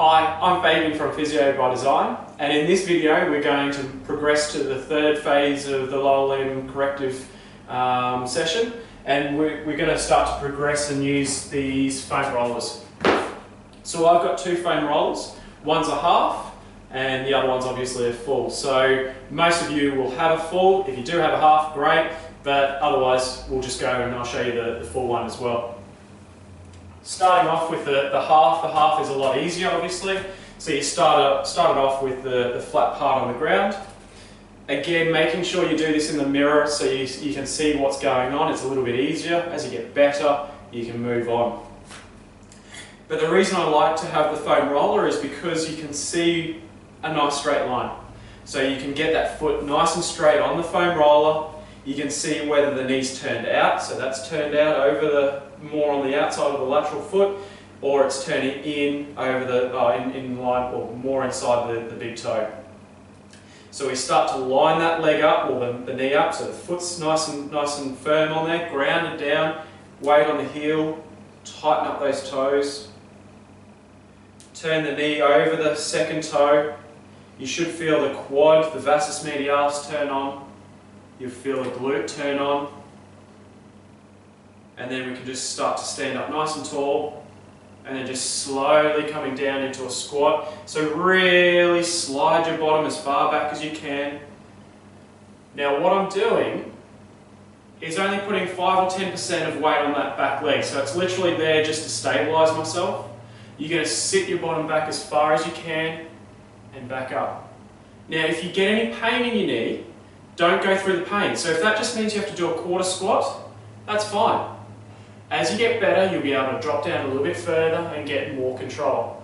Hi, I'm Fabian from Physio by Design, and in this video we're going to progress to the third phase of the lower limb corrective session, and we're going to start to progress and use these foam rollers. So I've got two foam rollers, one's a half and the other one's obviously a full. So most of you will have a full. If you do have a half, great, but otherwise we'll just go and I'll show you the full one as well. Starting off with the half is a lot easier obviously. So you started off with the flat part on the ground. Again, making sure you do this in the mirror so you can see what's going on. It's a little bit easier. As you get better, you can move on. But the reason I like to have the foam roller is because you can see a nice straight line. So you can get that foot nice and straight on the foam roller. You can see whether the knee's turned out, so that's turned out over more on the outside of the lateral foot, or it's turning in over in line or more inside the big toe. So we start to line that leg up or the knee up, so the foot's nice and firm on there, grounded down, weight on the heel, tighten up those toes. Turn the knee over the second toe. You should feel the quad, the vastus medialis turn on. You'll feel the glute turn on. And then we can just start to stand up nice and tall. And then just slowly coming down into a squat. So really slide your bottom as far back as you can. Now what I'm doing is only putting 5 or 10% of weight on that back leg. So it's literally there just to stabilise myself. You're going to sit your bottom back as far as you can and back up. Now if you get any pain in your knee, don't go through the pain. So if that just means you have to do a quarter squat, that's fine. As you get better, you'll be able to drop down a little bit further and get more control.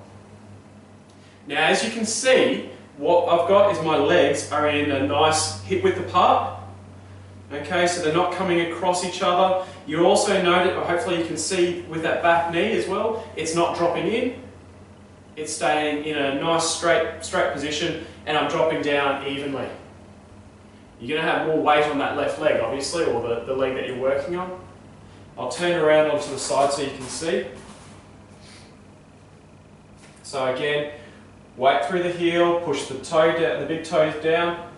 Now as you can see, what I've got is my legs are in a nice hip width apart. Okay, so they're not coming across each other. You also note, or hopefully you can see with that back knee as well, it's not dropping in. It's staying in a nice straight position, and I'm dropping down evenly. You're going to have more weight on that left leg, obviously, or the leg that you're working on. I'll turn around onto the side so you can see. So again, weight through the heel, push the toe down, the big toes down,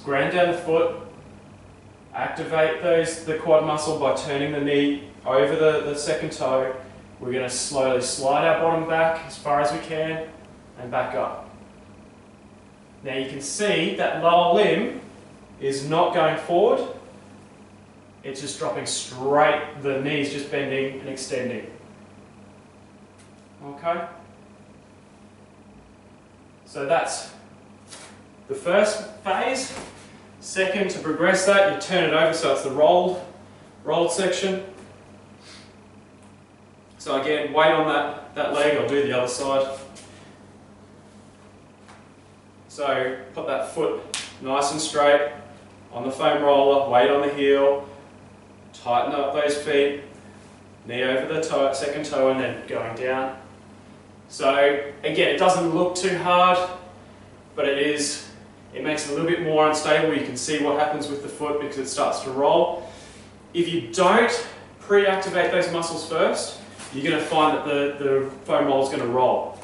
ground down the foot. Activate the quad muscle by turning the knee over the second toe. We're going to slowly slide our bottom back as far as we can and back up. Now you can see that lower limb is not going forward. It's just dropping straight, the knee's just bending and extending. Okay? So that's the first phase. Second, to progress that, you turn it over so it's the rolled section. So again, weight on that leg, I'll do the other side. So put that foot nice and straight on the foam roller, weight on the heel, tighten up those feet, knee over the second toe and then going down. So again, it doesn't look too hard, but it makes it a little bit more unstable. You can see what happens with the foot because it starts to roll. If you don't pre-activate those muscles first, you're going to find that the foam roller is going to roll.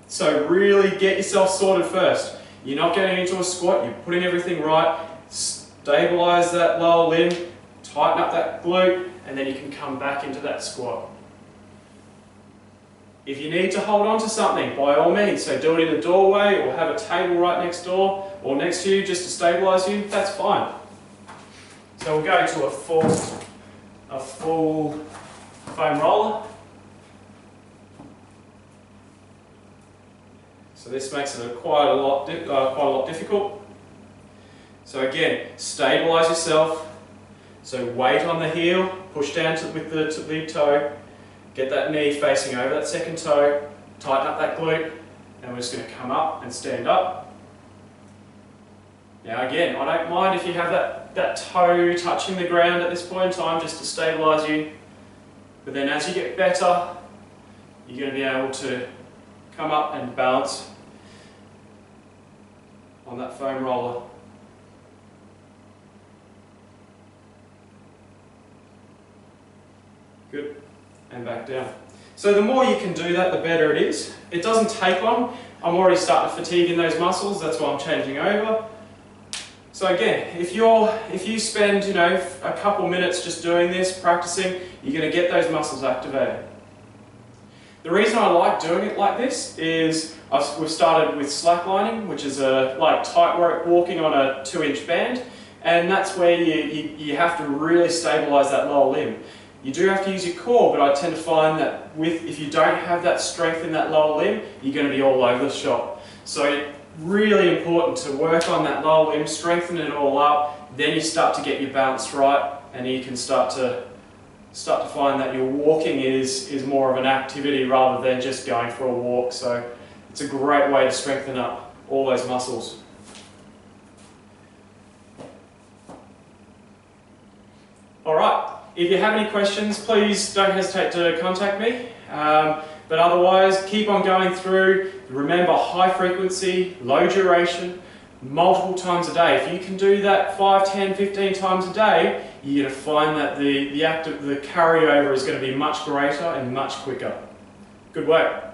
So really get yourself sorted first. You're not getting into a squat, you're putting everything right, stabilise that lower limb, tighten up that glute, and then you can come back into that squat. If you need to hold on to something, by all means, so do it in the doorway or have a table right next door or next to you just to stabilise you, that's fine. So we'll go to a full foam roller. So this makes it quite a lot difficult. So again, stabilise yourself. So weight on the heel, push down with the big toe. Get that knee facing over that second toe, tighten up that glute, and we're just going to come up and stand up. Now again, I don't mind if you have that toe touching the ground at this point in time just to stabilise you, but then as you get better, you're going to be able to come up and balance on that foam roller. Good. And back down. So the more you can do that, the better it is. It doesn't take long. I'm already starting to fatigue in those muscles, that's why I'm changing over. So again, if you spend a couple minutes just doing this, practicing, you're going to get those muscles activated. The reason I like doing it like this is we've started with slacklining, which is like tightrope walking on a 2-inch band, and that's where you have to really stabilise that lower limb. You do have to use your core, but I tend to find that if you don't have that strength in that lower limb, you're going to be all over the shop. So really important to work on that lower limb, strengthen it all up, then you start to get your balance right, and you can start to find that your walking is more of an activity rather than just going for a walk. So it's a great way to strengthen up all those muscles. Alright, if you have any questions, please don't hesitate to contact me. But otherwise, keep on going through. Remember, high frequency, low duration, multiple times a day. If you can do that 5, 10, 15 times a day, you're going to find that the carryover is going to be much greater and much quicker. Good work.